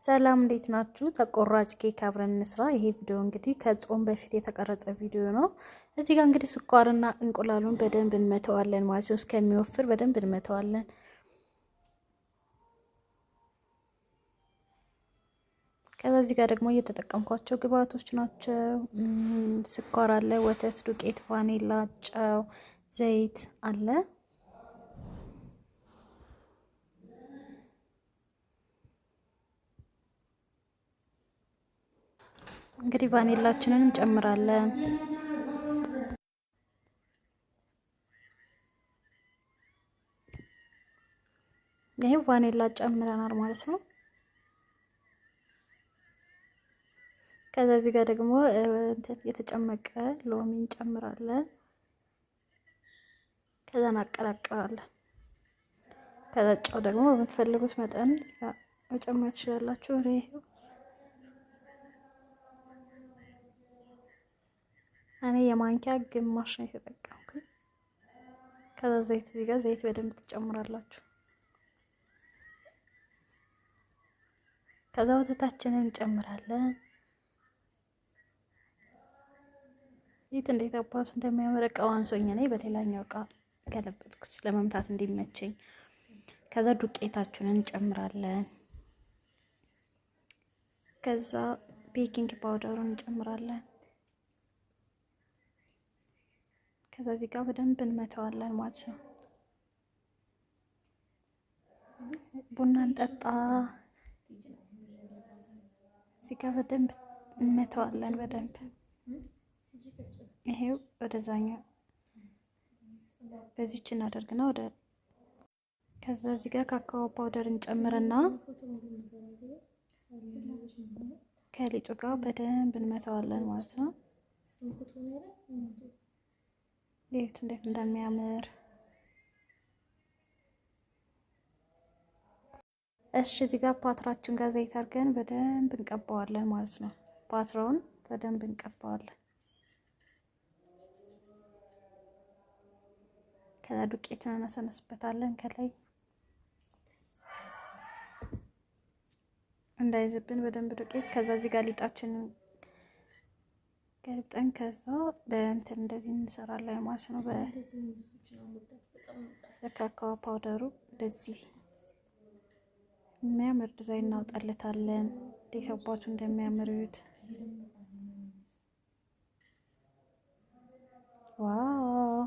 ሰላም እንዴት ናችሁ? ተቆራጭ ኬክ አብረን እንስራ። ይሄ ቪዲዮ እንግዲህ ከጾም በፊት የተቀረጸ ቪዲዮ ነው። እዚህ ጋር እንግዲህ ስኳርና እንቁላሉን በደንብ እንመተዋለን ማለት ነው። እስከሚወፍር በደንብ እንመተዋለን። ከዛ እዚህ ጋር ደግሞ እየተጠቀምኳቸው ግብአቶች ናቸው። ስኳር አለ፣ ወተት፣ ዱቄት፣ ቫኒላ፣ ጨው፣ ዘይት አለ። እንግዲህ ቫኒላችንን እንጨምራለን። ይሄ ቫኒላ ጨምረናል ማለት ነው። ከዛ እዚህ ጋር ደግሞ የተጨመቀ ሎሚ እንጨምራለን። ከዛ እናቀላቅላለን። ከዛ ጨው ደግሞ በምትፈልጉት መጠን መጨመር ትችላላችሁ። እኔ የማንኪያ ግማሽ ነው የተጠቀምኩት። ከዛ ዘይት እዚህ ጋር ዘይት በደንብ ትጨምራላችሁ። ከዛ ወተታችንን እንጨምራለን። ይህ እንዴት አባቱ እንደሚያምር እቃው አንሶኝ እኔ በሌላኛው እቃ ገለበጥኩት ለመምታት እንዲመቸኝ። ከዛ ዱቄታችንን እንጨምራለን። ከዛ ቤኪንግ ፓውደሩን እንጨምራለን። ከዛ እዚህ ጋር በደንብ እንመታዋለን ማለት ነው። ቡና እንጠጣ። እዚህ ጋር በደንብ እንመታዋለን በደንብ። ይሄው ወደዛኛው በዚህች እናደርግና ወደ ከዛ እዚህ ጋር ካካኦ ፓውደር እንጨምርና ከሊጡ ጋር በደንብ እንመታዋለን ማለት ነው። ይሄት እንዴት እንደሚያምር። እሺ እዚህ ጋር ፓትራችን ጋር ዘይት አድርገን በደንብ እንቀባዋለን ማለት ነው። ፓትራውን በደንብ እንቀባዋለን። ከዛ ዱቄትን እናሰነስበታለን ከላይ እንዳይዝብን በደንብ ዱቄት። ከዛ እዚህ ጋር ሊጣችንን ገልብጠን ከዛ በእንትን እንደዚህ እንሰራለን ማለት ነው። በካካኦ ፓውደሩ እንደዚህ የሚያምር ዲዛይን እናውጣለታለን። እንዴት አባቱ እንደሚያምሩት ዋው!